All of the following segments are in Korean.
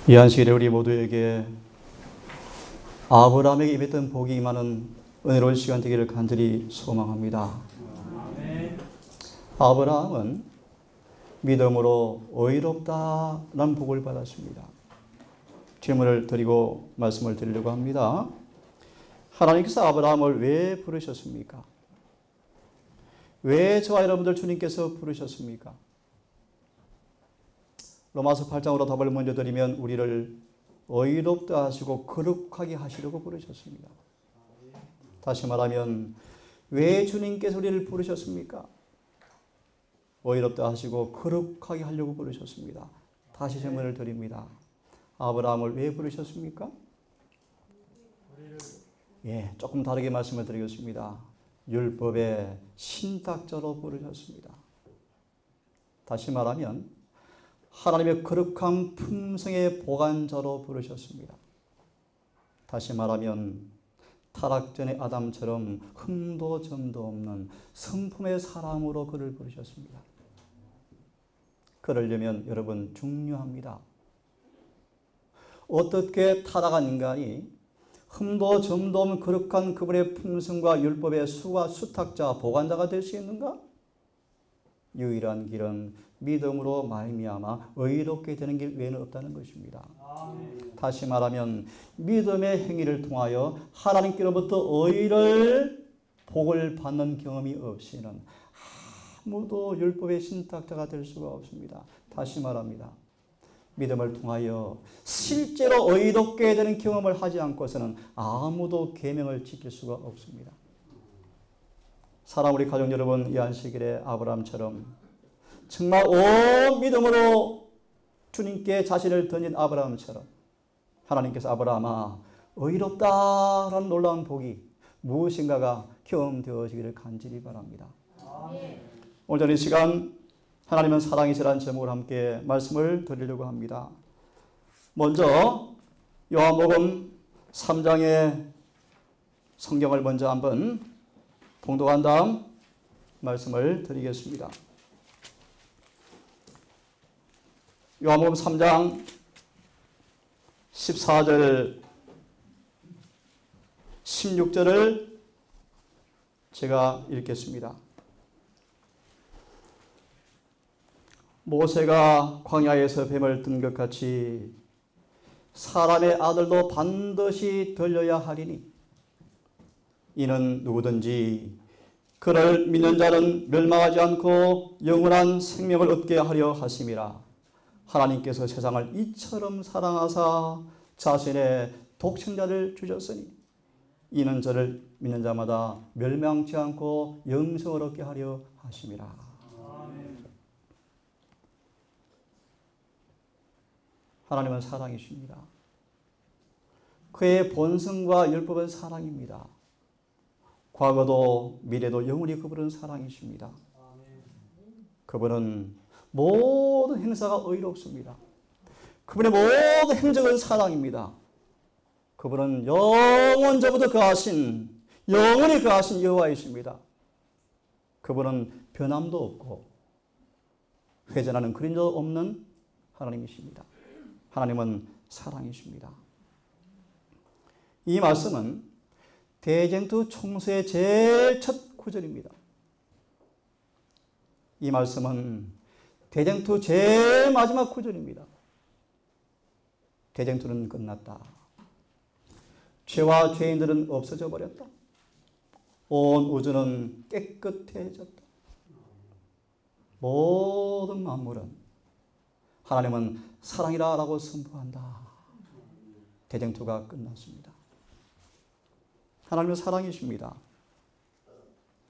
이 안식일에 우리 모두에게 아브라함에게 임했던 복이 임하는 은혜로운 시간 되기를 간절히 소망합니다. 아브라함은 믿음으로 의롭다라는 복을 받았습니다. 질문을 드리고 말씀을 드리려고 합니다. 하나님께서 아브라함을 왜 부르셨습니까? 왜 저와 여러분들 주님께서 부르셨습니까? 로마서 8장으로 답을 먼저 드리면 우리를 의롭다 하시고 거룩하게 하시려고 부르셨습니다. 다시 말하면 왜 주님께서 우리를 부르셨습니까? 의롭다 하시고 거룩하게 하려고 부르셨습니다. 다시 질문을 드립니다. 아브라함을 왜 부르셨습니까? 조금 다르게 말씀을 드리겠습니다. 율법의 신탁자로 부르셨습니다. 다시 말하면 하나님의 거룩한 품성의 보관자로 부르셨습니다. 다시 말하면 타락전의 아담처럼 흠도 점도 없는 성품의 사람으로 그를 부르셨습니다. 그러려면 여러분 중요합니다. 어떻게 타락한 인간이 흠도 점도 없는 거룩한 그분의 품성과 율법의 수가 수탁자, 보관자가 될 수 있는가? 유일한 길은 믿음으로 말미암아 의롭게 되는 길 외에는 없다는 것입니다. 다시 말하면 믿음의 행위를 통하여 하나님께로부터 의를 복을 받는 경험이 없이는 아무도 율법의 신탁자가 될 수가 없습니다. 다시 말합니다. 믿음을 통하여 실제로 의롭게 되는 경험을 하지 않고서는 아무도 계명을 지킬 수가 없습니다. 사랑 우리 가족 여러분, 이 안식일에 아브라함처럼 정말 온 믿음으로 주님께 자신을 던진 아브라함처럼 하나님께서 아브라함아 의롭다라는 놀라운 복이 무엇인가가 경험되어지기를 간절히 바랍니다. 오늘 이 시간 하나님은 사랑이시라는 제목으로 함께 말씀을 드리려고 합니다. 먼저 요한복음 3장의 성경을 먼저 한번 봉독한 다음 말씀을 드리겠습니다. 요한복음 3장 14절 16절을 제가 읽겠습니다. 모세가 광야에서 뱀을 든 것 같이 사람의 아들도 반드시 들려야 하리니 이는 누구든지 그를 믿는 자는 멸망하지 않고 영원한 생명을 얻게 하려 하심이라. 하나님께서 세상을 이처럼 사랑하사 자신의 독생자를 주셨으니 이는 저를 믿는 자마다 멸망치 않고 영생을 얻게 하려 하심이라. 하나님은 사랑이십니다. 그의 본성과 율법은 사랑입니다. 과거도 미래도 영원히 그분은 사랑이십니다. 그분은 모든 행사가 의롭습니다. 그분의 모든 행적은 사랑입니다. 그분은 영원전부터 거하신 영원히 거하신 여호와이십니다. 그분은 변함도 없고 회전하는 그림자도 없는 하나님이십니다. 하나님은 사랑이십니다. 이 말씀은 대쟁투 총수의 제일 첫 구절입니다. 이 말씀은 대쟁투 제일 마지막 구절입니다. 대쟁투는 끝났다. 죄와 죄인들은 없어져 버렸다. 온 우주는 깨끗해졌다. 모든 만물은 하나님은 사랑이라고 선포한다. 대쟁투가 끝났습니다. 하나님은 사랑이십니다.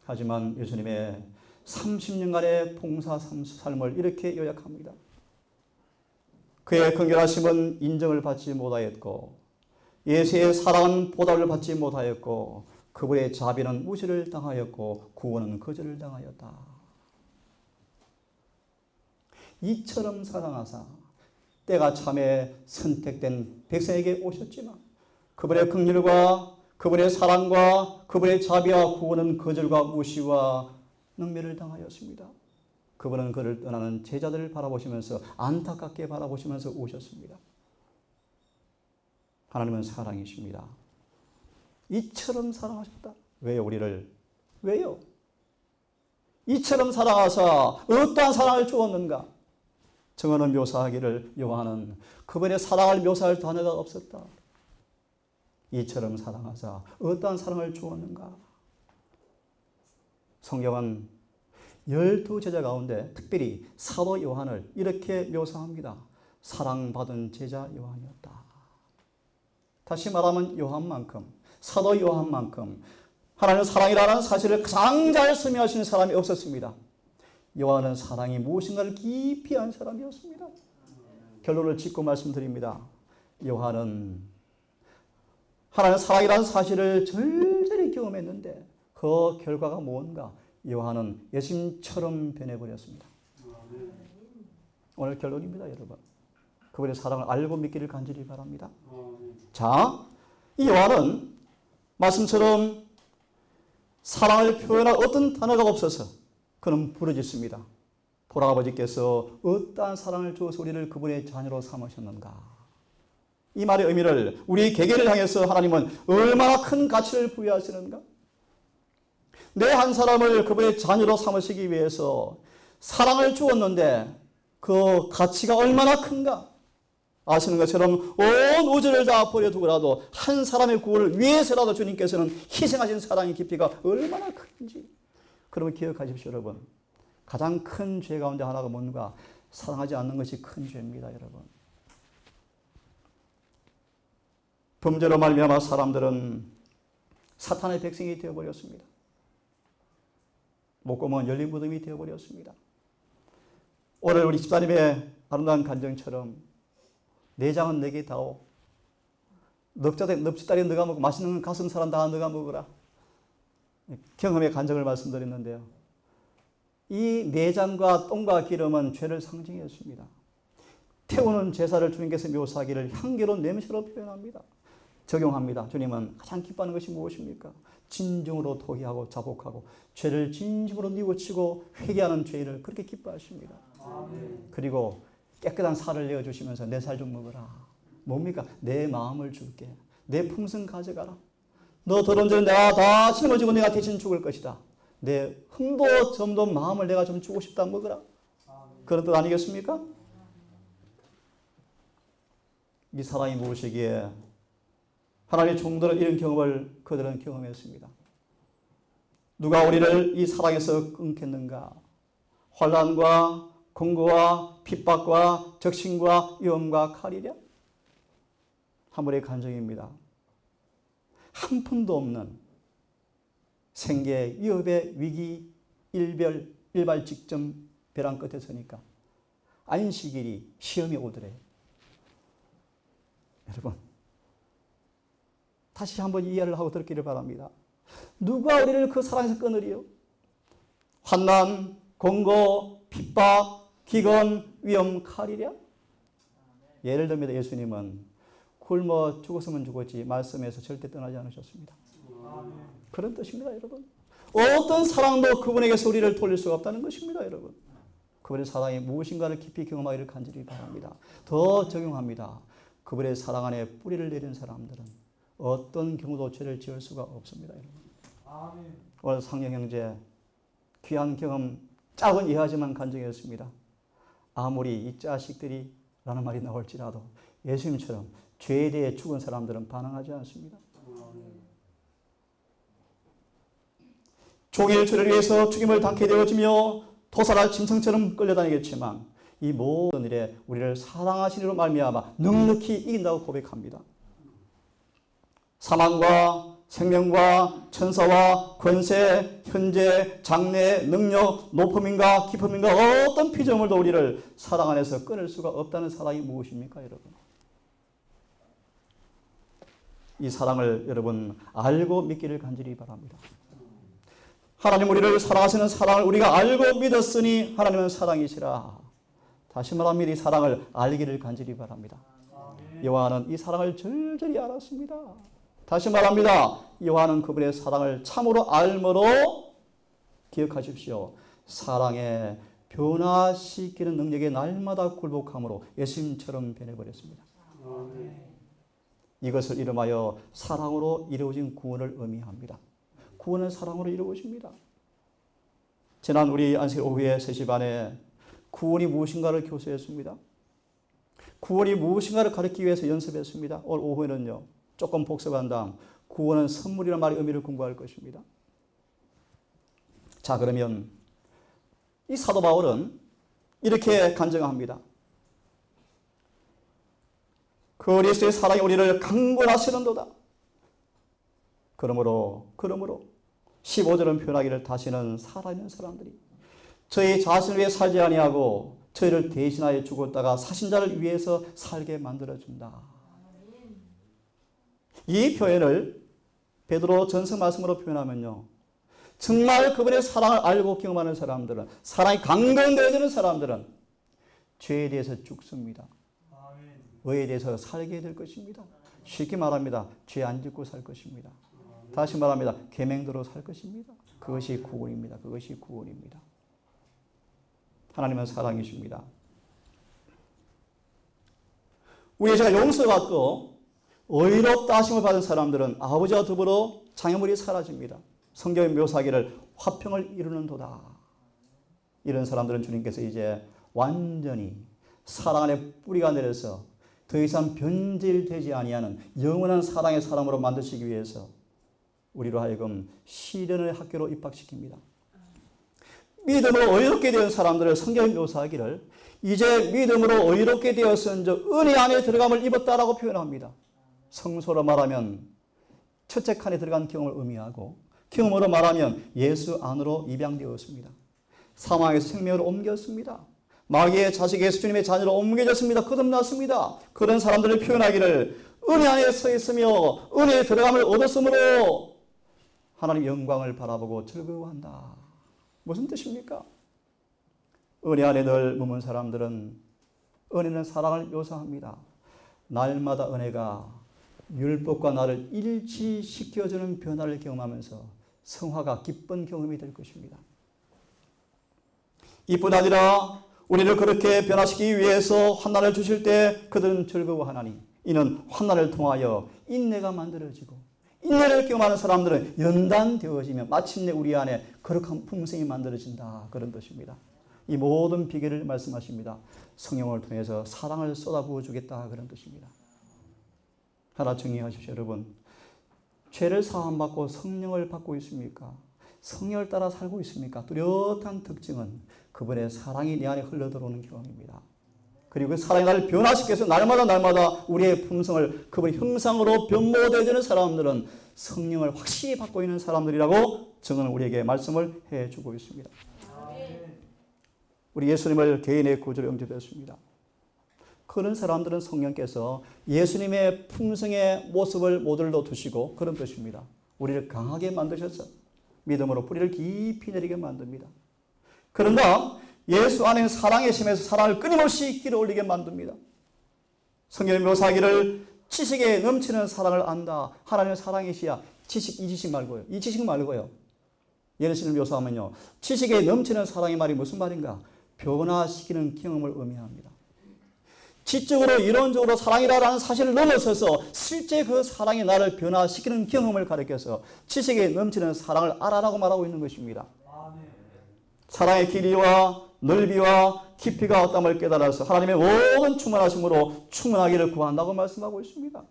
하지만 예수님의 30년간의 봉사 삶을 이렇게 요약합니다. 그의 긍휼하심은 인정을 받지 못하였고 예수의 사랑은 보답을 받지 못하였고 그분의 자비는 무시를 당하였고 구원은 거절을 당하였다. 이처럼 사랑하사 때가 참에 선택된 백성에게 오셨지만 그분의 긍휼과 그분의 사랑과 그분의 자비와 구원은 거절과 무시와 능멸을 당하였습니다. 그분은 그를 떠나는 제자들을 바라보시면서 안타깝게 바라보시면서 오셨습니다. 하나님은 사랑이십니다. 이처럼 사랑하셨다. 왜요? 우리를? 왜요? 이처럼 사랑하사 어떠한 사랑을 주었는가? 증언은 묘사하기를 요한은 그분의 사랑을 묘사할 단어가 없었다. 이처럼 사랑하사 어떠한 사랑을 주었는가? 성경은 12제자 가운데 특별히 사도 요한을 이렇게 묘사합니다. 사랑받은 제자 요한이었다. 다시 말하면 요한만큼, 사도 요한만큼 하나님의 사랑이라는 사실을 가장 잘 설명하시는 사람이 없었습니다. 요한은 사랑이 무엇인가를 깊이 안 사람이었습니다. 결론을 짓고 말씀드립니다. 요한은 하나님의 사랑이라는 사실을 절절히 경험했는데 그 결과가 뭔가? 요한은 예수님처럼 변해버렸습니다. 오늘 결론입니다, 여러분. 그분의 사랑을 알고 믿기를 간절히 바랍니다. 자, 이 요한은 말씀처럼 사랑을 표현할 어떤 단어가 없어서 그는 부르짖습니다. 보라 아버지께서 어떠한 사랑을 주어서 우리를 그분의 자녀로 삼으셨는가. 이 말의 의미를 우리 개개를 향해서 하나님은 얼마나 큰 가치를 부여하시는가. 내 한 사람을 그분의 자녀로 삼으시기 위해서 사랑을 주었는데 그 가치가 얼마나 큰가. 아시는 것처럼 온 우주를 다 버려두고라도 한 사람의 구원을 위해서라도 주님께서는 희생하신 사랑의 깊이가 얼마나 큰지. 그러면 기억하십시오, 여러분. 가장 큰 죄 가운데 하나가 뭔가? 사랑하지 않는 것이 큰 죄입니다, 여러분. 범죄로 말미암아 사람들은 사탄의 백성이 되어버렸습니다. 목구멍은 열린 무덤이 되어버렸습니다. 오늘 우리 집사님의 아름다운 간증처럼 내장은 내게 다오. 넙치다리 너가 먹고 맛있는 가슴살은 다 너가 먹으라. 경험의 간증을 말씀드렸는데요. 이 내장과 똥과 기름은 죄를 상징했습니다. 태우는 제사를 주님께서 묘사하기를 향기로운 냄새로 표현합니다. 적용합니다. 주님은 가장 기뻐하는 것이 무엇입니까? 진정으로 토기하고 자복하고 죄를 진심으로 뉘우치고 회개하는 죄인을 그렇게 기뻐하십니다. 그리고 깨끗한 살을 내어주시면서 내 살 좀 먹어라. 뭡니까? 내 마음을 줄게. 내 품성 가져가라. 너 더러운 죄는 내가 다 짊어지고 내가 대신 죽을 것이다. 내 흠도 점도 마음을 내가 좀 주고 싶다. 먹어라. 그런 뜻 아니겠습니까? 이 사랑이 무엇이기에 하나님의 종들은 이런 경험을 그들은 경험했습니다. 누가 우리를 이 사랑에서 끊겠는가? 환난과 공고와 핍박과 적신과 위험과 칼이랴? 하물의 간증입니다. 한 푼도 없는 생계 위협의 위기 일발 직전 벼랑 끝에 서니까 안식일이 시험이 오더래. 여러분, 다시 한번 이해를 하고 들기를 바랍니다. 누가 우리를 그 사랑에서 끊으리요? 환난, 공고, 핍박, 기근, 위험, 칼이랴? 예를 듭니다. 예수님은 굶어 죽었으면 죽었지 말씀에서 절대 떠나지 않으셨습니다. 그런 뜻입니다, 여러분. 어떤 사랑도 그분에게서 우리를 돌릴 수가 없다는 것입니다, 여러분. 그분의 사랑이 무엇인가를 깊이 경험하기를 간절히 바랍니다. 더 적용합니다. 그분의 사랑 안에 뿌리를 내린 사람들은 어떤 경우도 죄를 지을 수가 없습니다, 여러분. 오늘 상영 형제 귀한 경험 작은 이해하지만 간증이었습니다. 아무리 이 자식들이 라는 말이 나올지라도 예수님처럼 죄에 대해 죽은 사람들은 반항하지 않습니다. 종의 죄를 위해서 죽임을 당케 되어지며 도살할 짐승처럼 끌려다니겠지만 이 모든 일에 우리를 사랑하시니로 말미암아 넉넉히 이긴다고 고백합니다. 사망과 생명과 천사와 권세, 현재, 장래, 능력, 높음인가 깊음인가 어떤 피조물도 우리를 사랑 안에서 끊을 수가 없다는 사랑이 무엇입니까, 여러분? 이 사랑을 여러분 알고 믿기를 간절히 바랍니다. 하나님 우리를 사랑하시는 사랑을 우리가 알고 믿었으니 하나님은 사랑이시라. 다시 말합니다. 이 사랑을 알기를 간절히 바랍니다. 요한은 이 사랑을 절절히 알았습니다. 다시 말합니다. 요한은 그분의 사랑을 참으로 알므로 기억하십시오. 사랑에 변화시키는 능력에 날마다 굴복함으로 예수님처럼 변해버렸습니다. 이것을 이름하여 사랑으로 이루어진 구원을 의미합니다. 구원은 사랑으로 이루어집니다. 지난 우리 안식 오후에 3시 반에 구원이 무엇인가를 교수했습니다. 구원이 무엇인가를 가르치기 위해서 연습했습니다. 오늘 오후에는요, 조금 복습한 다음 구원은 선물이라는 말의 의미를 공부할 것입니다. 자, 그러면 이 사도 바울은 이렇게 간증합니다. 그리스도의 사랑이 우리를 강권하시는도다. 그러므로 15절은 표현하기를 다시는 살아있는 사람들이 저희 자신을 위해 살지 아니하고 저희를 대신하여 죽었다가 사신 자를 위해서 살게 만들어준다. 이 표현을 베드로 전서 말씀으로 표현하면요, 정말 그분의 사랑을 알고 경험하는 사람들은, 사랑이 강건되어지는 사람들은 죄에 대해서 죽습니다. 의에 대해서 살게 될 것입니다. 쉽게 말합니다. 죄 안 짓고 살 것입니다. 다시 말합니다. 계명대로 살 것입니다. 그것이 구원입니다. 그것이 구원입니다. 하나님은 사랑이십니다. 우리 제가 용서받고 의롭다 하심을 받은 사람들은 아버지와 더불어 장애물이 사라집니다. 성경의 묘사하기를 화평을 이루는도다. 이런 사람들은 주님께서 이제 완전히 사랑 안에 뿌리가 내려서 더 이상 변질되지 아니하는 영원한 사랑의 사람으로 만드시기 위해서 우리로 하여금 시련의 학교로 입학시킵니다. 믿음으로 의롭게 된 사람들을 성경이 묘사하기를 이제 믿음으로 의롭게 되었은즉 은혜 안에 들어감을 입었다라고 표현합니다. 성소로 말하면 첫째 칸에 들어간 경험을 의미하고, 경험으로 말하면 예수 안으로 입양되었습니다. 사망에서 생명으로 옮겼습니다. 마귀의 자식에서 주님의 자녀로 옮겨졌습니다. 거듭났습니다. 그런 사람들을 표현하기를 은혜 안에 서 있으며 은혜에 들어감을 얻었으므로 하나님 영광을 바라보고 즐거워한다. 무슨 뜻입니까? 은혜 안에 늘 머문 사람들은, 은혜는 사랑을 묘사합니다. 날마다 은혜가 율법과 나를 일치시켜주는 변화를 경험하면서 성화가 기쁜 경험이 될 것입니다. 이뿐 아니라 우리를 그렇게 변화시키기 위해서 환난을 주실 때 그들은 즐거워하나니 이는 환난을 통하여 인내가 만들어지고, 인내를 경험하는 사람들은 연단되어지며 마침내 우리 안에 거룩한 품성이 만들어진다. 그런 뜻입니다. 이 모든 비결을 말씀하십니다. 성령을 통해서 사랑을 쏟아부어 주겠다. 그런 뜻입니다. 하나 정리하십시오, 여러분. 죄를 사함받고 성령을 받고 있습니까? 성령을 따라 살고 있습니까? 뚜렷한 특징은 그분의 사랑이 내 안에 흘러들어오는 경험입니다. 그리고 그 사랑이 나를 변화시켜서 날마다 우리의 품성을 그분의 형상으로 변모되어지는 사람들은 성령을 확실히 받고 있는 사람들이라고 증언을 우리에게 말씀을 해주고 있습니다. 우리 예수님을 개인의 구주로 영접했습니다. 그런 사람들은 성령께서 예수님의 품성의 모습을 모델로 두시고, 그런 뜻입니다. 우리를 강하게 만드셔서 믿음으로 뿌리를 깊이 내리게 만듭니다. 그런가 예수 안에 사랑의 심에서 사랑을 끊임없이 길어올리게 만듭니다. 성경의 묘사하기를 지식에 넘치는 사랑을 안다. 하나님의 사랑이시야. 이 지식 말고요. 이 지식 말고요. 예수님을 묘사하면요, 지식에 넘치는 사랑의 말이 무슨 말인가? 변화시키는 경험을 의미합니다. 지적으로 이론적으로 사랑이라는 사실을 넘어서서 실제 그 사랑이 나를 변화시키는 경험을 가리켜서 지식에 넘치는 사랑을 알아라고 말하고 있는 것입니다. 사랑의 길이와 넓이와 깊이가 어떠함을 깨달아서 하나님의 모든 충만하심으로 충만하기를 구한다고 말씀하고 있습니다.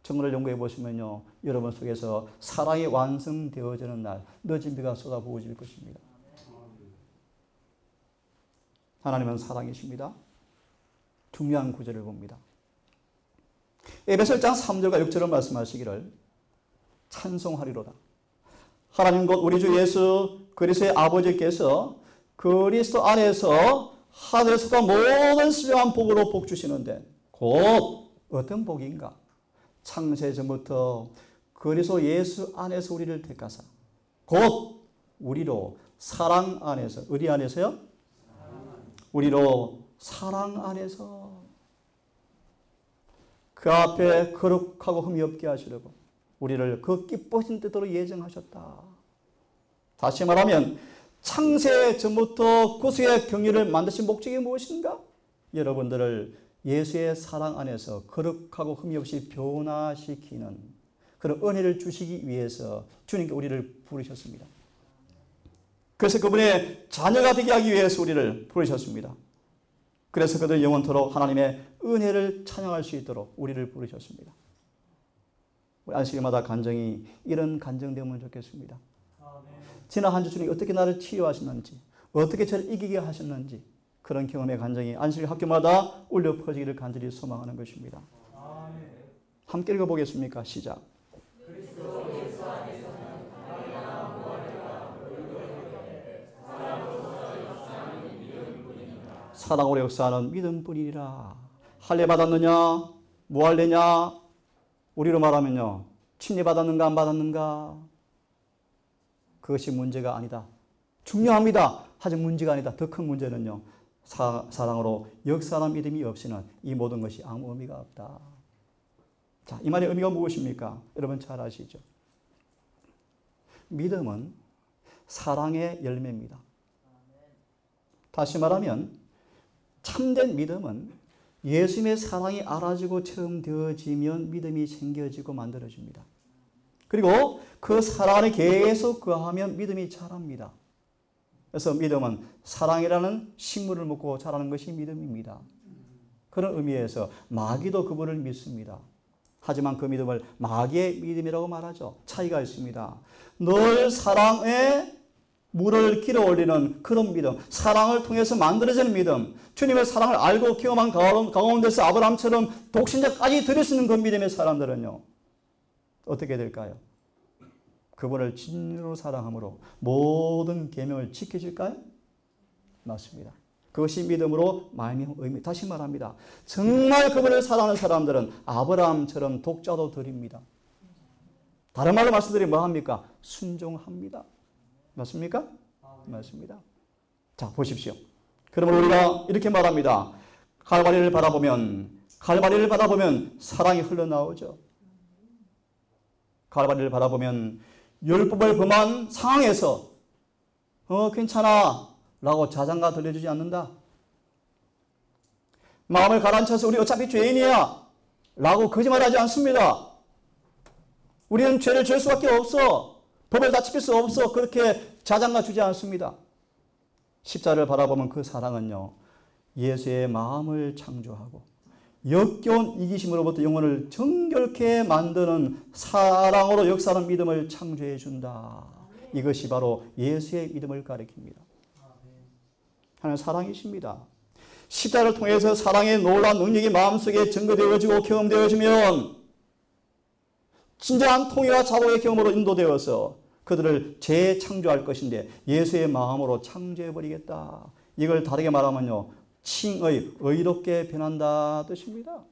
정문을 연구해 보시면요, 여러분 속에서 사랑이 완성되어지는 날 늦은 비가 쏟아부어질 것입니다. 하나님은 사랑이십니다. 중요한 구절을 봅니다. 에베소 1장 3절과 6절을 말씀하시기를 찬송하리로다. 하나님 곧 우리 주 예수 그리스도의 아버지께서 그리스도 안에서 하늘에서가 모든 신령한 복으로 복 주시는데, 곧 어떤 복인가? 창세 전부터 그리스도 예수 안에서 우리를 택하사 곧 우리로 사랑 안에서, 어디 안에서요? 우리로 사랑 안에서 그 앞에 거룩하고 흠이 없게 하시려고 우리를 그 기쁘신 뜻대로 예정하셨다. 다시 말하면 창세 전부터 구속의 경륜을 만드신 목적이 무엇인가? 여러분들을 예수의 사랑 안에서 거룩하고 흠이 없이 변화시키는 그런 은혜를 주시기 위해서 주님께 우리를 부르셨습니다. 그래서 그분의 자녀가 되게 하기 위해서 우리를 부르셨습니다. 그래서 그들 영원토록 하나님의 은혜를 찬양할 수 있도록 우리를 부르셨습니다. 우리 안식일마다 간증이 이런 간증되면 좋겠습니다. 지난 한 주 주님이 어떻게 나를 치유하셨는지, 어떻게 저를 이기게 하셨는지 그런 경험의 간증이 안식일 학교마다 울려 퍼지기를 간절히 소망하는 것입니다. 함께 읽어보겠습니까? 시작. 사랑으로 역사하는 믿음뿐이니라. 할례 받았느냐? 뭐 할례냐? 우리로 말하면요. 침례 받았는가 안 받았는가? 그것이 문제가 아니다. 중요합니다. 하지만 문제가 아니다. 더 큰 문제는요. 사랑으로 역사하는 믿음이 없이는 이 모든 것이 아무 의미가 없다. 자, 이 말의 의미가 무엇입니까? 여러분 잘 아시죠? 믿음은 사랑의 열매입니다. 다시 말하면 참된 믿음은 예수님의 사랑이 알아지고 체험되어지면 믿음이 생겨지고 만들어집니다. 그리고 그 사랑 안에 계속 거하면 믿음이 자랍니다. 그래서 믿음은 사랑이라는 식물을 먹고 자라는 것이 믿음입니다. 그런 의미에서 마귀도 그분을 믿습니다. 하지만 그 믿음을 마귀의 믿음이라고 말하죠. 차이가 있습니다. 늘 사랑에 물을 길어 올리는 그런 믿음, 사랑을 통해서 만들어지는 믿음, 주님의 사랑을 알고 경험한 가운데서 아브라함처럼 독신자까지 드릴 수 있는 그 믿음의 사람들은요, 어떻게 될까요? 그분을 진으로 사랑함으로 모든 계명을 지켜질까요? 맞습니다. 그것이 믿음으로 말미암은 의미. 다시 말합니다. 정말 그분을 사랑하는 사람들은 아브라함처럼 독자도 드립니다. 다른 말로 말씀드리면 뭐합니까? 순종합니다. 맞습니까? 맞습니다. 자, 보십시오. 그러면 우리가 이렇게 말합니다. 갈바리를 바라보면 사랑이 흘러나오죠. 갈바리를 바라보면 율법을 범한 상황에서 괜찮아 라고 자장가 들려주지 않는다. 마음을 가라앉혀서 우리 어차피 죄인이야 라고 거짓말하지 않습니다. 우리는 죄를 지을 수밖에 없어. 법을 다 지킬 수 없어. 그렇게 자장가 주지 않습니다. 십자를 바라보면 그 사랑은요, 예수의 마음을 창조하고 역겨운 이기심으로부터 영혼을 정결케 만드는 사랑으로 역사하는 믿음을 창조해 준다. 이것이 바로 예수의 믿음을 가리킵니다. 하나님 사랑이십니다. 십자를 통해서 사랑의 놀라운 능력이 마음속에 증거되어지고 경험되어지면 진정한 통일과 자복의 경험으로 인도되어서 그들을 재창조할 것인데 예수의 마음으로 창조해버리겠다. 이걸 다르게 말하면요, 칭의, 의롭게 변한다 뜻입니다.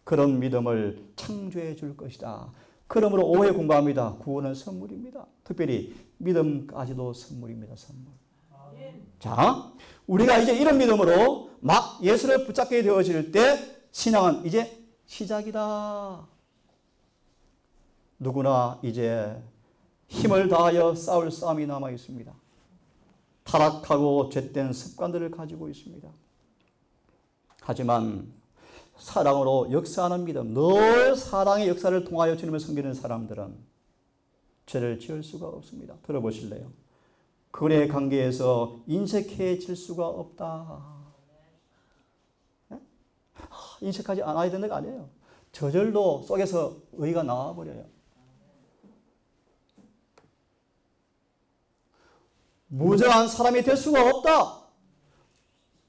그런 믿음을 창조해 줄 것이다. 그러므로 오해 공부합니다. 구원은 선물입니다. 특별히 믿음까지도 선물입니다. 선물. 자, 우리가 이제 이런 믿음으로 막 예수를 붙잡게 되어질 때 신앙은 이제 시작이다. 누구나 이제 힘을 다하여 싸울 싸움이 남아 있습니다. 타락하고 죄된 습관들을 가지고 있습니다. 하지만 사랑으로 역사하는 믿음, 늘 사랑의 역사를 통하여 주님을 섬기는 사람들은 죄를 지을 수가 없습니다. 들어보실래요? 그의 관계에서 인색해질 수가 없다. 네? 인색하지 않아야 되는 거 아니에요. 저절로 속에서 의가 나와버려요. 무정한 사람이 될 수가 없다.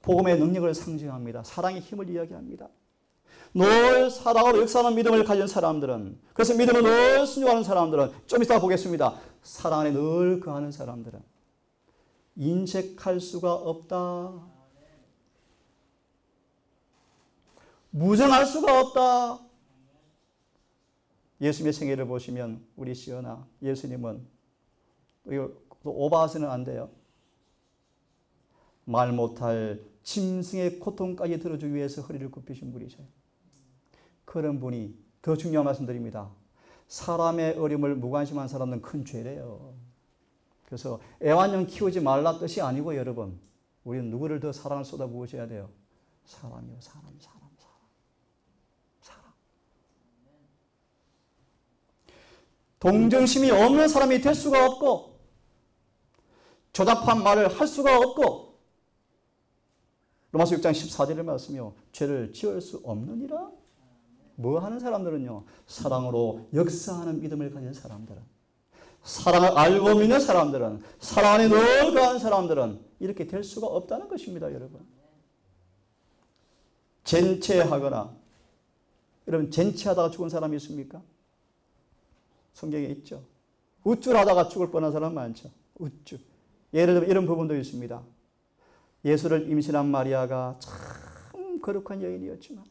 복음의 능력을 상징합니다. 사랑의 힘을 이야기합니다. 늘 사랑으로 역사하는 믿음을 가진 사람들은, 그래서 믿음을 늘 순종하는 사람들은, 좀 이따 보겠습니다. 사랑 안에 늘 거하는 사람들은 인색할 수가 없다. 무정할 수가 없다. 예수님의 생애를 보시면 우리 시연아, 예수님은 또 오버해서는 안 돼요. 말 못할 짐승의 고통까지 들어주기 위해서 허리를 굽히신 분이셔요. 그런 분이 더 중요한 말씀 드립니다. 사람의 어려움을 무관심한 사람은 큰 죄래요. 그래서 애완용 키우지 말라 뜻이 아니고 여러분, 우리는 누구를 더 사랑을 쏟아부으셔야 돼요? 사람이요, 사람. 동정심이 없는 사람이 될 수가 없고, 조잡한 말을 할 수가 없고, 로마서 6장 14절의 말씀이요, 죄를 지을 수 없느니라. 뭐 하는 사람들은요, 사랑으로 역사하는 믿음을 가진 사람들은, 사랑을 알고 믿는 사람들은, 사랑 안에 늘 거한 사람들은 이렇게 될 수가 없다는 것입니다, 여러분. 젠체하거나, 여러분 젠체하다가 죽은 사람이 있습니까? 성경에 있죠. 우쭐하다가 죽을 뻔한 사람 많죠. 우쭐. 예를 들면 이런 부분도 있습니다. 예수를 임신한 마리아가 참 거룩한 여인이었지만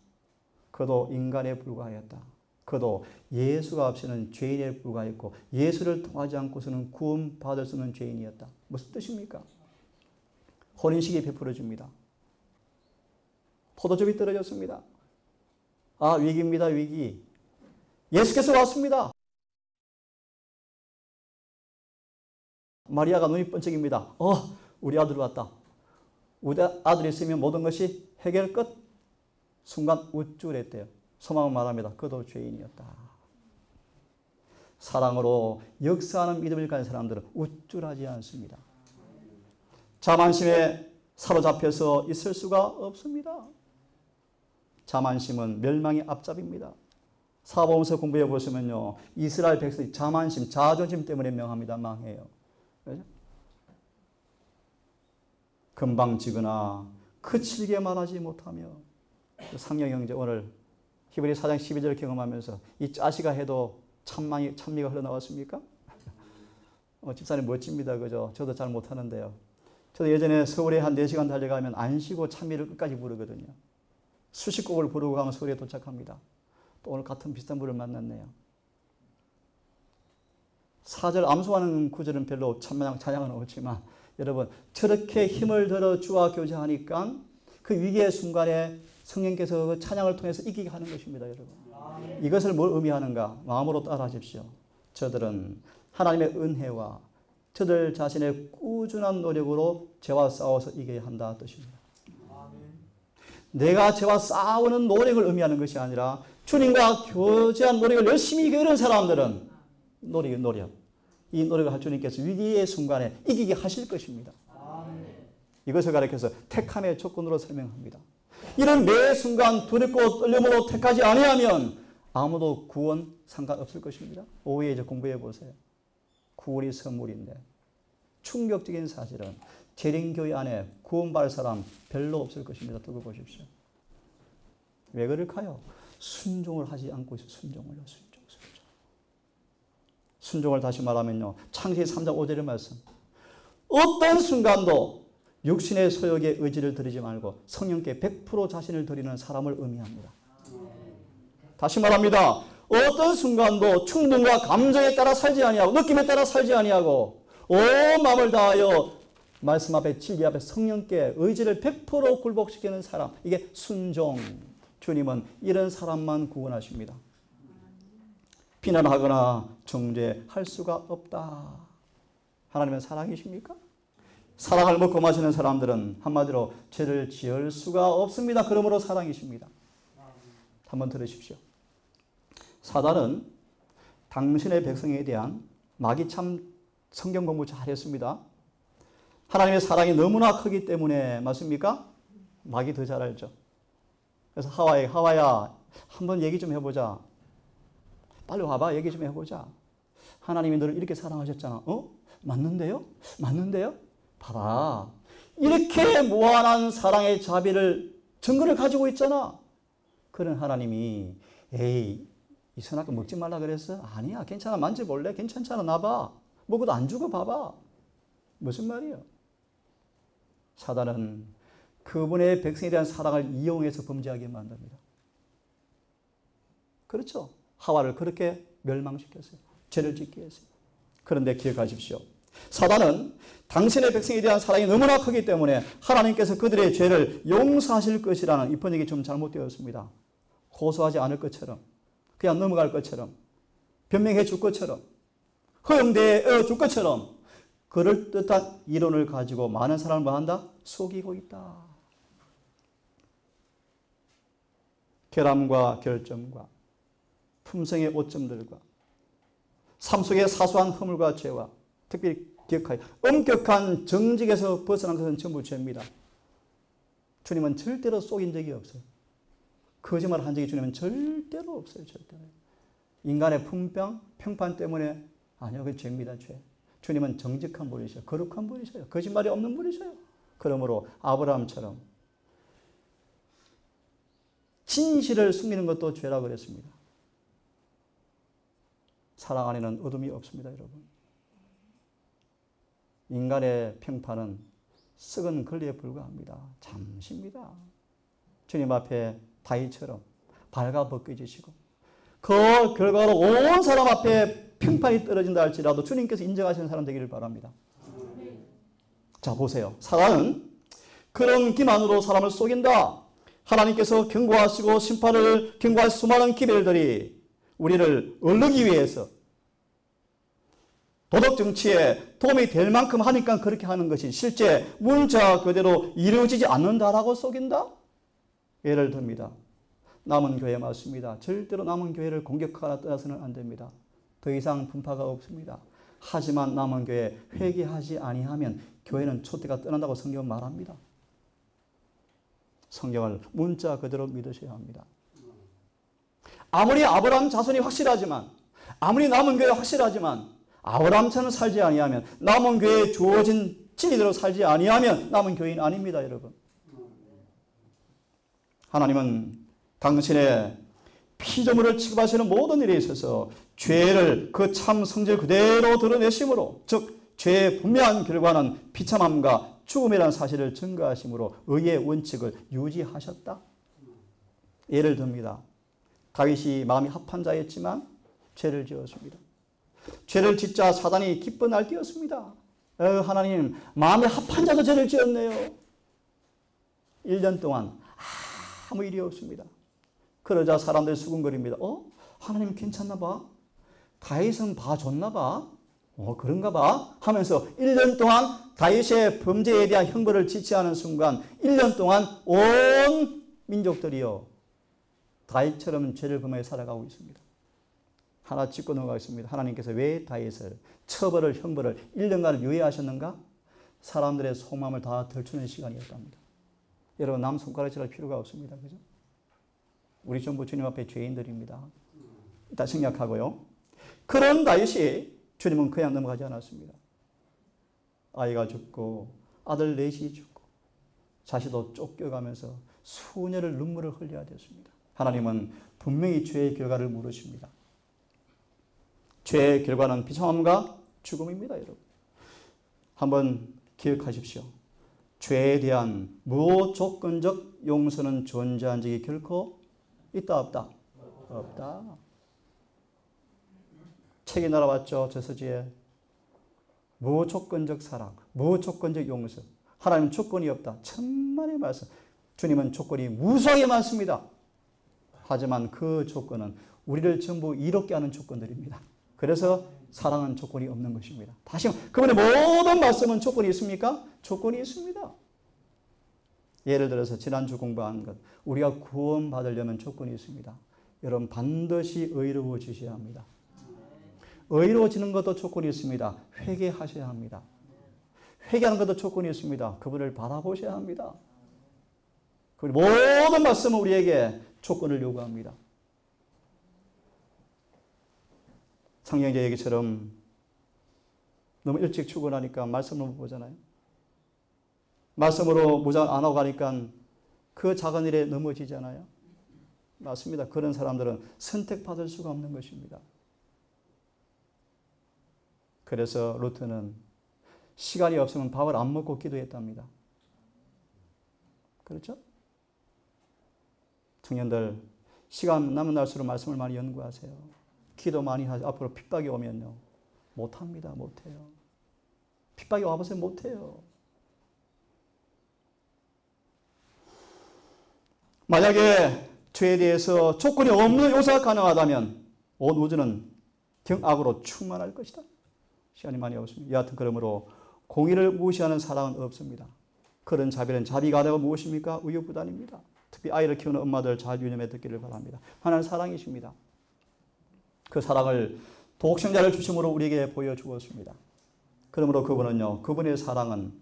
그도 인간에 불과하였다. 그도 예수가 없이는 죄인에 불과했고 예수를 통하지 않고서는 구원받을 수 없는 죄인이었다. 무슨 뜻입니까? 혼인식이 베풀어집니다. 포도즙이 떨어졌습니다. 아, 위기입니다, 위기. 예수께서 왔습니다. 마리아가 눈이 번쩍입니다. 우리 아들 왔다. 우리 아들이 있으면 모든 것이 해결 끝. 순간 우쭐했대요. 소망은 말합니다. 그도 죄인이었다. 사랑으로 역사하는 믿음을 가진 사람들은 우쭐하지 않습니다. 자만심에 사로잡혀서 있을 수가 없습니다. 자만심은 멸망의 앞잡입니다. 사복음서 공부해 보시면요, 이스라엘 백성이 자만심, 자존심 때문에 명합니다. 망해요. 그렇죠? 금방지거나 거칠게 말하지 못하며, 상령 형제 오늘 히브리 4장 12절을 경험하면서 이 짜시가 해도 찬미가 흘러나왔습니까? 집사님 멋집니다. 그죠? 저도 잘 못하는데요. 저도 예전에 서울에 한 4시간 달려가면 안 쉬고 찬미를 끝까지 부르거든요. 수십 곡을 부르고 가면 서울에 도착합니다. 또 오늘 같은 비슷한 분을 만났네요. 4절 암송하는 구절은 별로 찬양은 없지만 여러분 저렇게 힘을 들어 주와 교제하니까 그 위기의 순간에 성령께서 그 찬양을 통해서 이기게 하는 것입니다. 여러분. 이것을 뭘 의미하는가? 마음으로 따라하십시오. 저들은 하나님의 은혜와 저들 자신의 꾸준한 노력으로 죄와 싸워서 이겨야 한다 뜻입니다. 내가 죄와 싸우는 노력을 의미하는 것이 아니라 주님과 교제한 노력을 열심히 이기는 사람들은 노력. 이 노력을 할 주님께서 위기의 순간에 이기게 하실 것입니다. 이것을 가리켜서 택함의 조건으로 설명합니다. 이런 매 순간 두렵고 떨림으로 택하지 아니하면 아무도 구원 상관없을 것입니다. 오후에 이제 공부해 보세요. 구원이 선물인데 충격적인 사실은 재림교회 안에 구원받을 사람 별로 없을 것입니다. 두고 보십시오. 왜 그럴까요? 순종을 하지 않고 있어요. 순종을요. 순종을 다시 말하면요. 창세기 3장 5절의 말씀. 어떤 순간도 육신의 소욕에 의지를 드리지 말고 성령께 100% 자신을 드리는 사람을 의미합니다. 다시 말합니다. 어떤 순간도 충동과 감정에 따라 살지 아니하고 느낌에 따라 살지 아니하고 온 마음을 다하여 말씀 앞에 진리 앞에 성령께 의지를 100% 굴복시키는 사람. 이게 순종. 주님은 이런 사람만 구원하십니다. 비난하거나 정죄할 수가 없다. 하나님은 사랑이십니까? 사랑을 먹고 마시는 사람들은 한마디로 죄를 지을 수가 없습니다. 그러므로 사랑이십니다. 한번 들으십시오. 사단은 당신의 백성에 대한 마귀 참 성경 공부 잘했습니다. 하나님의 사랑이 너무나 크기 때문에 맞습니까? 마귀 더 잘 알죠. 그래서 하와야 한번 얘기 좀 해보자. 빨리 와봐. 얘기 좀 해보자. 하나님이 너를 이렇게 사랑하셨잖아. 맞는데요? 봐봐. 이렇게 무한한 사랑의 자비를 증거를 가지고 있잖아. 그런 하나님이 에이 이 선악과 먹지 말라 그랬어? 아니야. 괜찮아. 만져볼래? 괜찮잖아. 나봐. 먹어도 안 죽어. 봐봐. 무슨 말이에요? 사단은 그분의 백성에 대한 사랑을 이용해서 범죄하게 만듭니다. 그렇죠? 하와를 그렇게 멸망시켰어요. 죄를 짓게 했어요. 그런데 기억하십시오. 사단은 당신의 백성에 대한 사랑이 너무나 크기 때문에 하나님께서 그들의 죄를 용서하실 것이라는 이 번역이 좀 잘못되었습니다. 고소하지 않을 것처럼 그냥 넘어갈 것처럼 변명해 줄 것처럼 허용되어 줄 것처럼 그럴듯한 이론을 가지고 많은 사람을 뭐 한다? 속이고 있다. 결함과 결점과 품성의 오점들과 삶 속의 사소한 허물과 죄와 특별히 기억하여 엄격한 정직에서 벗어난 것은 전부 죄입니다. 주님은 절대로 속인 적이 없어요. 거짓말 한 적이 주님은 절대로 없어요. 절대로. 인간의 품병, 평판 때문에 아니요. 그건 죄입니다. 죄. 주님은 정직한 분이셔요. 거룩한 분이셔요. 거짓말이 없는 분이셔요. 그러므로 아브라함처럼 진실을 숨기는 것도 죄라고 그랬습니다. 사랑 안에는 어둠이 없습니다. 여러분. 인간의 평판은 썩은 걸레에 불과합니다. 잠시입니다. 주님 앞에 다윗처럼 발가벗겨지시고 그 결과로 온 사람 앞에 평판이 떨어진다 할지라도 주님께서 인정하시는 사람 되기를 바랍니다. 자, 보세요. 사단은 그런 기만으로 사람을 속인다. 하나님께서 경고하시고 심판을 경고할 수많은 기별들이 우리를 얼르기 위해서 도덕 정치에 도움이 될 만큼 하니까 그렇게 하는 것이 실제 문자 그대로 이루어지지 않는다라고 속인다? 예를 듭니다. 남은 교회 맞습니다. 절대로 남은 교회를 공격하거나 떠나서는 안 됩니다. 더 이상 분파가 없습니다. 하지만 남은 교회 회개하지 아니하면 교회는 촛대가 떠난다고 성경은 말합니다. 성경을 문자 그대로 믿으셔야 합니다. 아무리 아브라함 자손이 확실하지만 아무리 남은 교회 확실하지만 아브라함처럼 살지 아니하면 남은 교회에 주어진 진리대로 살지 아니하면 남은 교회인 아닙니다. 여러분. 하나님은 당신의 피조물을 취급하시는 모든 일에 있어서 죄를 그 참 성질 그대로 드러내심으로 즉 죄의 분명한 결과는 비참함과 죽음이라는 사실을 증거하심으로 의의 원칙을 유지하셨다. 예를 듭니다. 다윗이 마음이 합한 자였지만 죄를 지었습니다. 죄를 짓자 사단이 기뻐 날뛰었습니다. 하나님 마음이 합한 자도 죄를 지었네요. 1년 동안 아무 일이 없습니다. 그러자 사람들이 수군거립니다. 하나님 괜찮나 봐? 다윗은 봐줬나 봐? 그런가 봐? 하면서 1년 동안 다윗의 범죄에 대한 형벌을 지체하는 순간 1년 동안 온 민족들이요 다윗처럼 죄를 범하여 살아가고 있습니다. 하나 짚고 넘어가겠습니다. 하나님께서 왜 다윗을 처벌을 형벌을 1년간을 유예하셨는가? 사람들의 속마음을 다 들추는 시간이었답니다. 여러분 남 손가락질할 필요가 없습니다. 그죠? 우리 전부 주님 앞에 죄인들입니다. 일단 생략하고요. 그런 다윗이 주님은 그냥 넘어가지 않았습니다. 아이가 죽고 아들 넷이 죽고 자식도 쫓겨가면서 수년을 눈물을 흘려야 됐습니다. 하나님은 분명히 죄의 결과를 물으십니다. 죄의 결과는 비참함과 죽음입니다. 여러분. 한번 기억하십시오. 죄에 대한 무조건적 용서는 존재한 적이 결코 있다 없다? 없다. 책이 날아왔죠. 저서지에 무조건적 사랑, 무조건적 용서. 하나님은 조건이 없다. 천만의 말씀. 주님은 조건이 무수하게 많습니다. 하지만 그 조건은 우리를 전부 이롭게 하는 조건들입니다. 그래서 사랑은 조건이 없는 것입니다. 다시 그분의 모든 말씀은 조건이 있습니까? 조건이 있습니다. 예를 들어서 지난주 공부한 것, 우리가 구원받으려면 조건이 있습니다. 여러분 반드시 의로워지셔야 합니다. 의로워지는 것도 조건이 있습니다. 회개하셔야 합니다. 회개하는 것도 조건이 있습니다. 그분을 바라보셔야 합니다. 그리고 모든 말씀은 우리에게 조건을 요구합니다. 성경제 얘기처럼 너무 일찍 출근하니까 말씀을 못 보잖아요. 말씀으로 무장 안 하고 가니까 그 작은 일에 넘어지잖아요. 맞습니다. 그런 사람들은 선택받을 수가 없는 것입니다. 그래서 루트는 시간이 없으면 밥을 안 먹고 기도했답니다. 그렇죠? 청년들 시간 남은 날수록 말씀을 많이 연구하세요. 기도 많이 하세요. 앞으로 핍박이 오면요. 못합니다. 못해요. 핍박이 와보세요. 못해요. 만약에 죄에 대해서 조건이 없는 요소가 가능하다면 온 우주는 경악으로 충만할 것이다. 시간이 많이 없습니다. 여하튼 그러므로 공의를 무시하는 사랑은 없습니다. 그런 자비는 자비가 아니라 무엇입니까? 우유부단입니다. 특히 아이를 키우는 엄마들 잘 유념해 듣기를 바랍니다. 하나는 사랑이십니다. 그 사랑을 독생자를 주심으로 우리에게 보여주었습니다. 그러므로 그분은요, 그분의 사랑은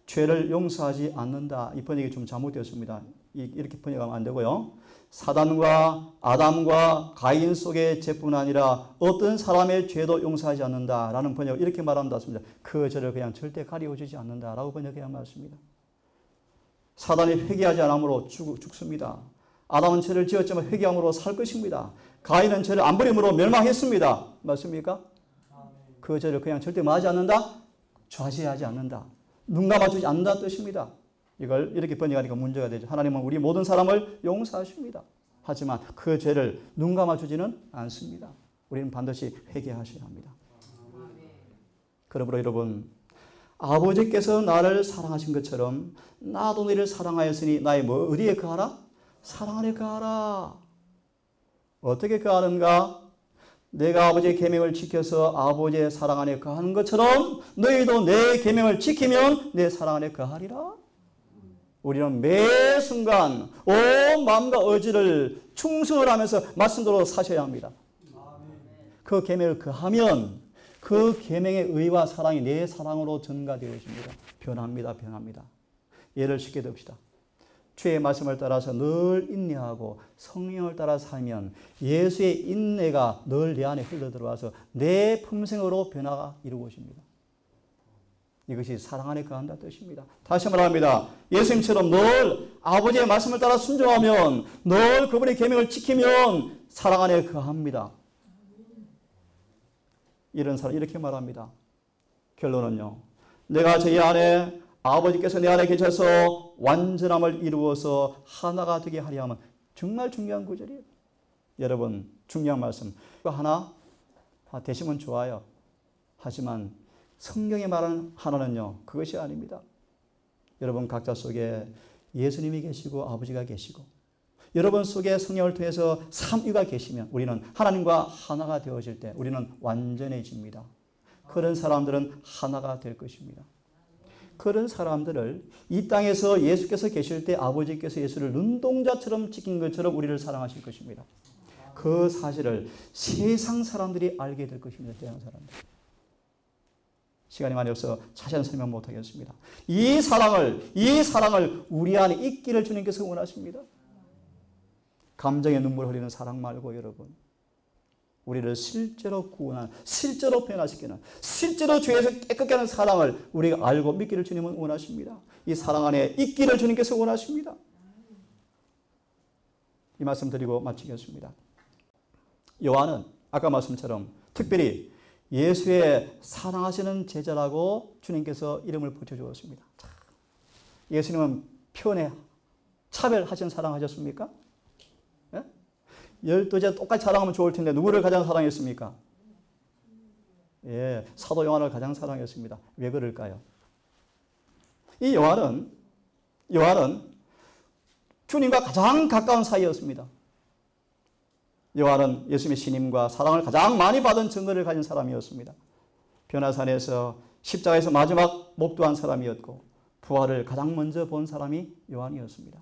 죄를 용서하지 않는다. 이 번역이 좀 잘못되었습니다. 이렇게 번역하면 안 되고요. 사단과 아담과 가인 속의 죄뿐 아니라 어떤 사람의 죄도 용서하지 않는다라는 번역 이렇게 말한다 습니다. 그 죄를 그냥 절대 가리워주지 않는다라고 번역해야 맞습니다. 사단이 회개하지 않으므로 죽습니다. 아담은 죄를 지었지만 회개함으로 살 것입니다. 가인은 죄를 안 버림으로 멸망했습니다. 맞습니까? 그 죄를 그냥 절대 마하지 않는다? 좌시하지 않는다. 눈 감아주지 않는다 뜻입니다. 이걸 이렇게 번역하니까 문제가 되죠. 하나님은 우리 모든 사람을 용서하십니다. 하지만 그 죄를 눈 감아주지는 않습니다. 우리는 반드시 회개하셔야 합니다. 그러므로 여러분, 아버지께서 나를 사랑하신 것처럼 나도 너희를 사랑하였으니 나의 어디에 거하라? 사랑 안에 거하라. 어떻게 거하는가? 내가 아버지의 계명을 지켜서 아버지의 사랑 안에 거하는 것처럼 너희도 내 계명을 지키면 내 사랑 안에 거하리라. 우리는 매 순간 온 마음과 의지를 충성을 하면서 말씀대로 사셔야 합니다. 그 계명을 거하면 그 계명의 의와 사랑이 내 사랑으로 전가되어집니다. 변합니다. 예를 쉽게 듭시다. 주의 말씀을 따라서 늘 인내하고 성령을 따라 살면 예수의 인내가 늘 내 안에 흘러들어와서 내 품성으로 변화가 이루어집니다. 이것이 사랑 안에 거한다 뜻입니다. 다시 말합니다. 예수님처럼 늘 아버지의 말씀을 따라 순종하면, 늘 그분의 계명을 지키면 사랑 안에 거합니다. 이런 사람 이렇게 말합니다. 결론은요, 내가 저희 안에, 아버지께서 내 안에 계셔서 완전함을 이루어서 하나가 되게 하려 하면, 정말 중요한 구절이에요. 여러분, 중요한 말씀. 이거 하나 되시면 좋아요. 하지만 성경에 말하는 하나는요, 그것이 아닙니다. 여러분 각자 속에 예수님이 계시고 아버지가 계시고 여러분 속에 성령을 통해서 삼위가 계시면 우리는 하나님과 하나가 되어질 때 우리는 완전해집니다. 그런 사람들은 하나가 될 것입니다. 그런 사람들을 이 땅에서 예수께서 계실 때 아버지께서 예수를 눈동자처럼 지킨 것처럼 우리를 사랑하실 것입니다. 그 사실을 세상 사람들이 알게 될 것입니다. 세상 사람들. 시간이 많이 없어 자세한 설명 못하겠습니다. 이 사랑을 우리 안에 있기를 주님께서 원하십니다. 감정의 눈물 흘리는 사랑 말고 여러분, 우리를 실제로 구원하는, 실제로 변화시키는, 실제로 죄에서 깨끗게 하는 사랑을 우리가 알고 믿기를 주님은 원하십니다. 이 사랑 안에 있기를 주님께서 원하십니다. 이 말씀 드리고 마치겠습니다. 요한은 아까 말씀처럼 특별히 예수의 사랑하시는 제자라고 주님께서 이름을 붙여주었습니다. 예수님은 편에 차별하신 사랑하셨습니까? 12제자 똑같이 사랑하면 좋을 텐데 누구를 가장 사랑했습니까? 예, 사도 요한을 가장 사랑했습니다. 왜 그럴까요? 이 요한은 주님과 가장 가까운 사이였습니다. 요한은 예수님의 신임과 사랑을 가장 많이 받은 증거를 가진 사람이었습니다. 변화산에서 십자가에서 마지막 목도한 사람이었고 부활을 가장 먼저 본 사람이 요한이었습니다.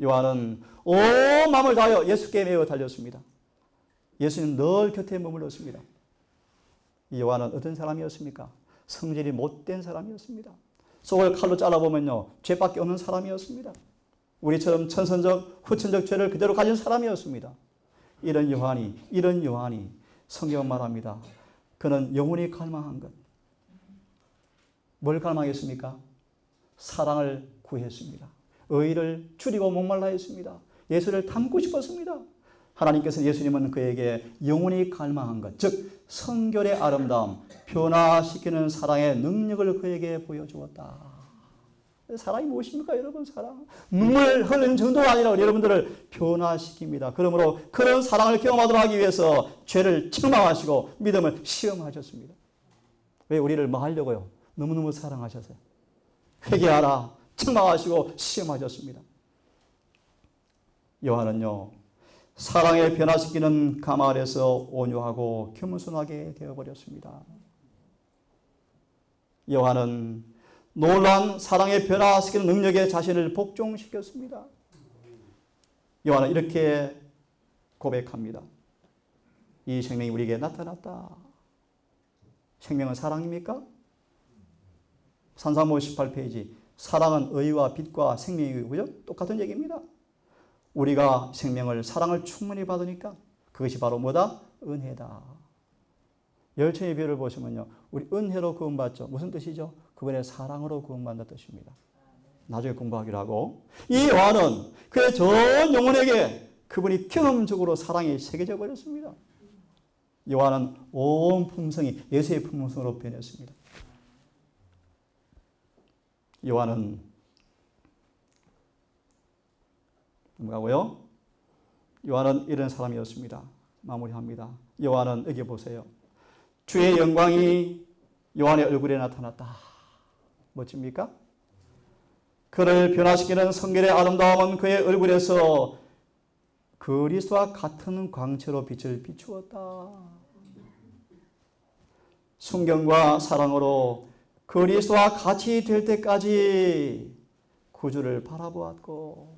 요한은 온 마음을 다하여 예수께 매어 달렸습니다. 예수님 늘 곁에 머물렀습니다. 이 요한은 어떤 사람이었습니까? 성질이 못된 사람이었습니다. 속을 칼로 잘라보면요, 죄밖에 없는 사람이었습니다. 우리처럼 천선적, 후천적 죄를 그대로 가진 사람이었습니다. 이런 요한이 성경은 말합니다. 그는 영원히 갈망한 것. 뭘 갈망했습니까? 사랑을 구했습니다. 의를 줄이고 목말라 했습니다. 예수를 닮고 싶었습니다. 하나님께서 예수님은 그에게 영원히 갈망한 것, 즉 성결의 아름다움, 변화시키는 사랑의 능력을 그에게 보여주었다. 사랑이 무엇입니까, 여러분? 사랑. 눈물 흘리는 정도가 아니라 여러분들을 변화시킵니다. 그러므로 그런 사랑을 경험하도록 하기 위해서 죄를 책망하시고 믿음을 시험하셨습니다. 왜? 우리를 뭐 하려고요? 너무너무 사랑하셔서 회개하라, 책망하시고 시험하셨습니다. 요한은요, 사랑에 변화시키는 감 아래서 온유하고 겸손하게 되어버렸습니다. 요한은 놀란 사랑의 변화시키는 능력에 자신을 복종시켰습니다. 요한은 이렇게 고백합니다. 이 생명이 우리에게 나타났다. 생명은 사랑입니까? 산상모 18페이지. 사랑은 의와 빛과 생명이고요. 똑같은 얘기입니다. 우리가 생명을, 사랑을 충분히 받으니까 그것이 바로 뭐다? 은혜다. 열처의 비유를 보시면요. 우리 은혜로 구원받죠. 무슨 뜻이죠? 그분의 사랑으로 구원받는 뜻입니다. 나중에 공부하기로 하고. 이 요한은 그의 전 영혼에게 그분이 경험적으로 사랑이 새겨져 버렸습니다. 요한은 온 품성이 예수의 품성으로 변했습니다. 요한은 넘어가고요. 요한은 이런 사람이었습니다. 마무리합니다. 요한은 여기 보세요. 주의 영광이 요한의 얼굴에 나타났다. 멋집니까? 그를 변화시키는 성결의 아름다움은 그의 얼굴에서 그리스도와 같은 광채로 빛을 비추었다. 순경과 사랑으로 그리스도와 같이 될 때까지 구주를 바라보았고,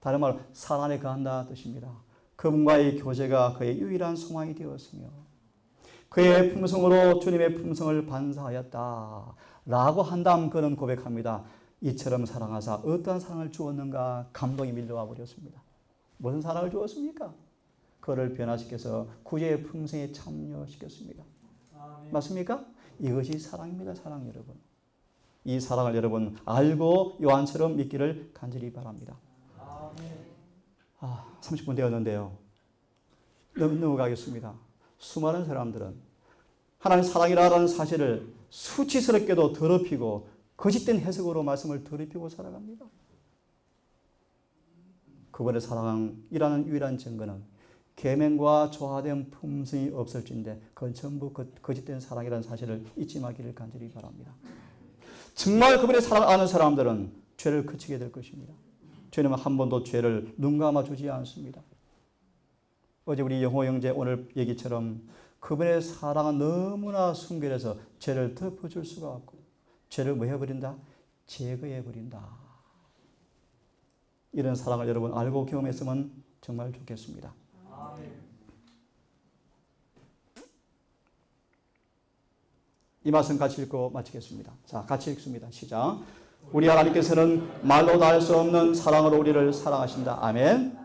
다른 말로 사랑 안에 거한다 뜻입니다. 그분과의 교제가 그의 유일한 소망이 되었으며 그의 품성으로 주님의 품성을 반사하였다 라고 한 다음 그는 고백합니다. 이처럼 사랑하사 어떠한 사랑을 주었는가. 감동이 밀려와 버렸습니다. 무슨 사랑을 주었습니까? 그를 변화시켜서 구제의 품성에 참여시켰습니다. 맞습니까? 이것이 사랑입니다. 사랑 여러분. 이 사랑을 여러분 알고 요한처럼 믿기를 간절히 바랍니다. 30분 되었는데요. 넘어가겠습니다. 수많은 사람들은 하나님 사랑이라는 사실을 수치스럽게도 더럽히고 거짓된 해석으로 말씀을 더럽히고 살아갑니다. 그분의 사랑이라는 유일한 증거는 계명과 조화된 품성이 없을진데 그건 전부 거짓된 사랑이라는 사실을 잊지 마기를 간절히 바랍니다. 정말 그분의 사랑을 아는 사람들은 죄를 그치게 될 것입니다. 죄는 한 번도 죄를 눈 감아주지 않습니다. 어제 우리 영호 형제 오늘 얘기처럼 그분의 사랑은 너무나 순결해서 죄를 덮어줄 수가 없고 죄를 뭐 해버린다? 제거해버린다. 이런 사랑을 여러분 알고 경험했으면 정말 좋겠습니다. 이 말씀 같이 읽고 마치겠습니다. 자, 같이 읽습니다. 시작. 우리 하나님께서는 말로 다 할 수 없는 사랑으로 우리를 사랑하신다. 아멘.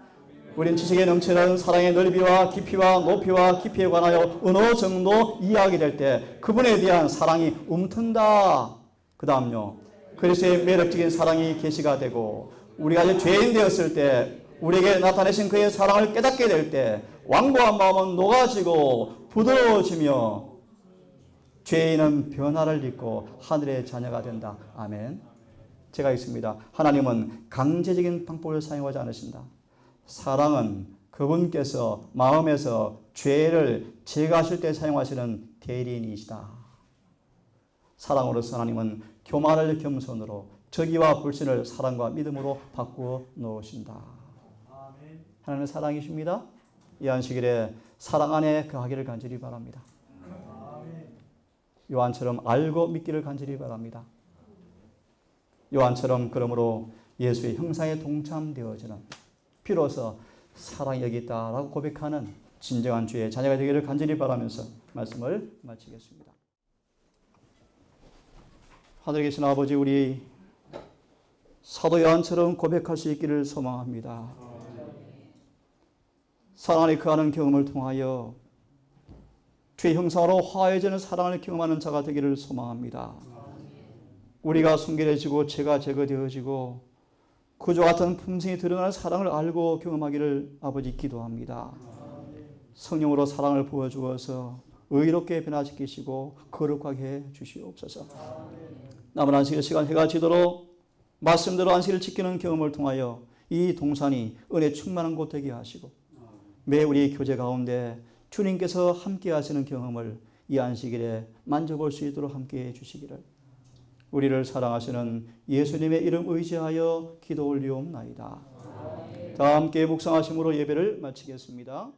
우린 지식에 넘치는 사랑의 넓이와 깊이와 높이와 깊이에 관하여 어느 정도 이해하게 될 때 그분에 대한 사랑이 움튼다. 그 다음요. 그리스도의 매력적인 사랑이 계시가 되고 우리가 이제 죄인 되었을 때 우리에게 나타내신 그의 사랑을 깨닫게 될 때 완고한 마음은 녹아지고 부드러워지며 죄인은 변화를 입고 하늘의 자녀가 된다. 아멘. 제가 있습니다. 하나님은 강제적인 방법을 사용하지 않으신다. 사랑은 그분께서 마음에서 죄를 제거하실 때 사용하시는 대리인이시다. 사랑으로서 하나님은 교만을 겸손으로 저기와 불신을 사랑과 믿음으로 바꾸어 놓으신다. 하나님은 사랑이십니다. 이 안식일에 사랑 안에 거하기를 간절히 바랍니다. 요한처럼 알고 믿기를 간절히 바랍니다. 요한처럼 그러므로 예수의 형상에 동참되어지는 비로소 사랑이 여기 있다라고 고백하는 진정한 주의 자녀가 되기를 간절히 바라면서 말씀을 마치겠습니다. 하늘에 계신 아버지, 우리 사도 요한처럼 고백할 수 있기를 소망합니다. 사랑 안에 거하는 경험을 통하여 주의 형상으로 화해지는 사랑을 경험하는 자가 되기를 소망합니다. 우리가 순결해지고 죄가 제거되어지고 그와 같은 품성이 드러나는 사랑을 알고 경험하기를 아버지 기도합니다. 성령으로 사랑을 부어주어서 의롭게 변화시키시고 거룩하게 해 주시옵소서. 남은 안식일 시간 해가 지도록 말씀대로 안식일을 지키는 경험을 통하여 이 동산이 은혜 충만한 곳 되게 하시고 매 우리 교제 가운데 주님께서 함께 하시는 경험을 이 안식일에 만져볼 수 있도록 함께 해 주시기를 우리를 사랑하시는 예수님의 이름 의지하여 기도 올리옵나이다. 다 함께 묵상하심으로 예배를 마치겠습니다.